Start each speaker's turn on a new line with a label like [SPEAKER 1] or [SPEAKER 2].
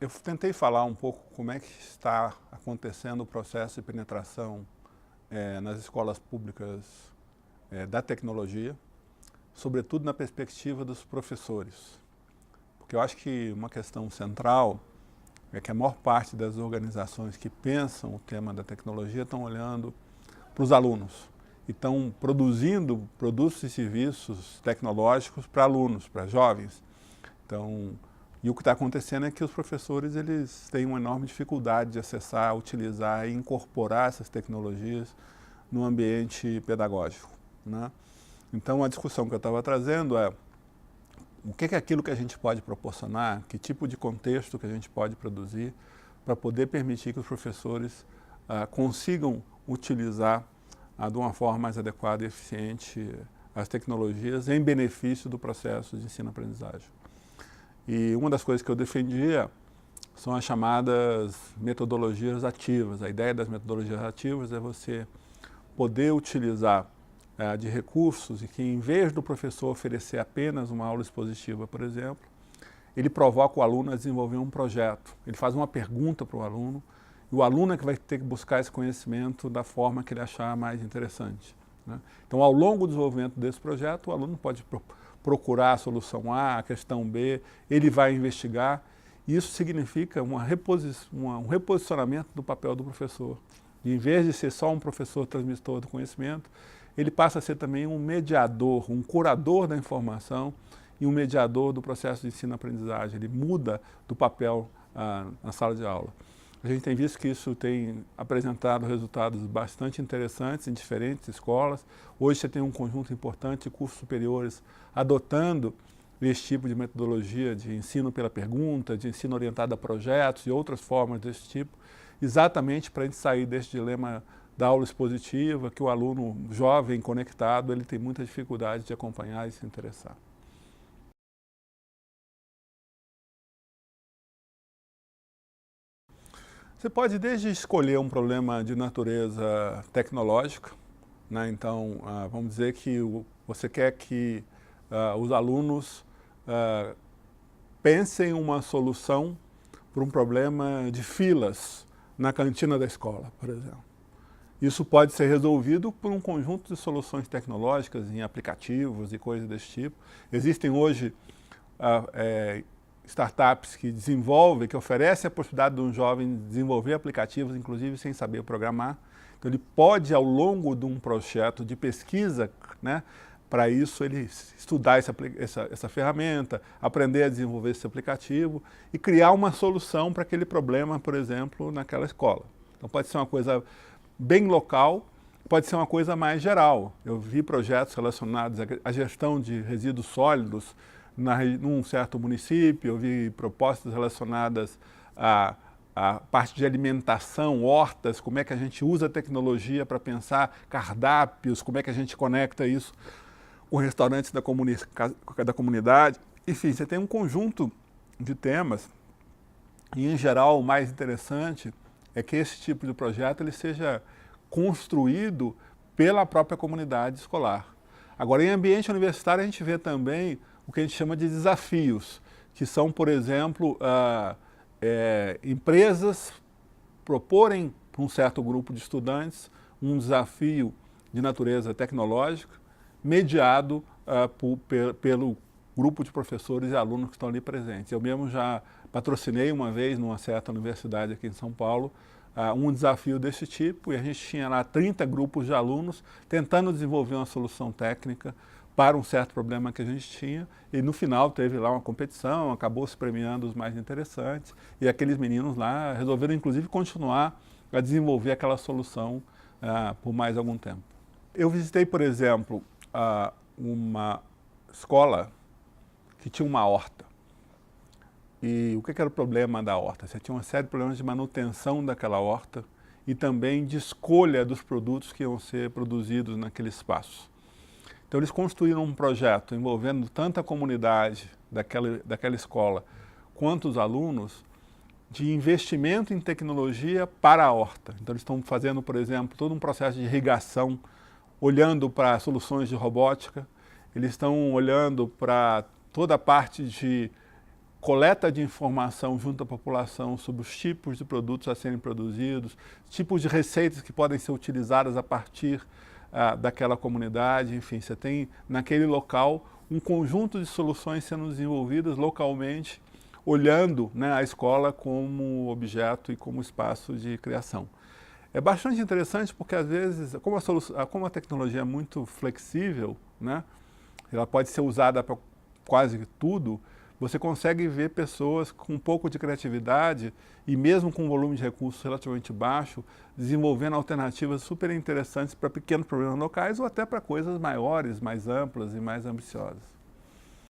[SPEAKER 1] Eu tentei falar um pouco como é que está acontecendo o processo de penetração nas escolas públicas da tecnologia, sobretudo na perspectiva dos professores. Porque eu acho que uma questão central é que a maior parte das organizações que pensam o tema da tecnologia estão olhando para os alunos e estão produzindo produtos e serviços tecnológicos para alunos, para jovens. Então, e o que está acontecendo é que os professores eles têm uma enorme dificuldade de acessar, utilizar e incorporar essas tecnologias no ambiente pedagógico, né? Então, a discussão que eu estava trazendo é o que é aquilo que a gente pode proporcionar, que tipo de contexto que a gente pode produzir para poder permitir que os professores consigam utilizar de uma forma mais adequada e eficiente as tecnologias em benefício do processo de ensino-aprendizagem. E uma das coisas que eu defendia são as chamadas metodologias ativas. A ideia das metodologias ativas é você poder utilizar de recursos e que, em vez do professor oferecer apenas uma aula expositiva, por exemplo, ele provoca o aluno a desenvolver um projeto. Ele faz uma pergunta para o aluno e o aluno é que vai ter que buscar esse conhecimento da forma que ele achar mais interessante, né? Então, ao longo do desenvolvimento desse projeto, o aluno pode procurar a solução A, a questão B, ele vai investigar. E isso significa um reposicionamento do papel do professor. E, em vez de ser só um professor transmissor do conhecimento, ele passa a ser também um mediador, um curador da informação e um mediador do processo de ensino-aprendizagem. Ele muda do papel na sala de aula. A gente tem visto que isso tem apresentado resultados bastante interessantes em diferentes escolas. Hoje você tem um conjunto importante de cursos superiores adotando esse tipo de metodologia de ensino pela pergunta, de ensino orientado a projetos e outras formas desse tipo, exatamente para a gente sair desse dilema da aula expositiva, que o aluno jovem, conectado, ele tem muita dificuldade de acompanhar e se interessar. Você pode desde escolher um problema de natureza tecnológica, né? Então, vamos dizer que você quer que os alunos pensem uma solução para um problema de filas na cantina da escola, por exemplo. Isso pode ser resolvido por um conjunto de soluções tecnológicas em aplicativos e coisas desse tipo. Existem hoje startups que desenvolvem, que oferecem a possibilidade de um jovem desenvolver aplicativos, inclusive sem saber programar. Então, ele pode, ao longo de um projeto de pesquisa, né, para isso ele estudar essa ferramenta, aprender a desenvolver esse aplicativo e criar uma solução para aquele problema, por exemplo, naquela escola. Então, pode ser uma coisa bem local, pode ser uma coisa mais geral. Eu vi projetos relacionados à gestão de resíduos sólidos num certo município, eu vi propostas relacionadas à parte de alimentação, hortas, como é que a gente usa a tecnologia para pensar cardápios, como é que a gente conecta isso com restaurantes da comunidade. Enfim, você tem um conjunto de temas e, em geral, o mais interessante é que esse tipo de projeto ele seja construído pela própria comunidade escolar. Agora, em ambiente universitário, a gente vê também o que a gente chama de desafios, que são, por exemplo, empresas proporem para um certo grupo de estudantes um desafio de natureza tecnológica, mediado pelo grupo de professores e alunos que estão ali presentes. Eu mesmo já patrocinei uma vez, numa certa universidade aqui em São Paulo, um desafio desse tipo, e a gente tinha lá 30 grupos de alunos tentando desenvolver uma solução técnica para um certo problema que a gente tinha, e no final teve lá uma competição, acabou se premiando os mais interessantes, e aqueles meninos lá resolveram inclusive continuar a desenvolver aquela solução por mais algum tempo. Eu visitei, por exemplo, uma escola que tinha uma horta. E o que era o problema da horta? Você tinha uma série de problemas de manutenção daquela horta e também de escolha dos produtos que iam ser produzidos naquele espaço. Então, eles construíram um projeto envolvendo tanto a comunidade daquela escola quanto os alunos de investimento em tecnologia para a horta. Então, eles estão fazendo, por exemplo, todo um processo de irrigação, olhando para soluções de robótica, eles estão olhando para toda a parte de coleta de informação junto à população sobre os tipos de produtos a serem produzidos, tipos de receitas que podem ser utilizadas a partir daquela comunidade. Enfim, você tem naquele local um conjunto de soluções sendo desenvolvidas localmente, olhando, né, a escola como objeto e como espaço de criação. É bastante interessante porque, às vezes, como a tecnologia é muito flexível, né, ela pode ser usada para quase tudo, você consegue ver pessoas com um pouco de criatividade e mesmo com um volume de recursos relativamente baixo, desenvolvendo alternativas super interessantes para pequenos problemas locais ou até para coisas maiores, mais amplas e mais ambiciosas.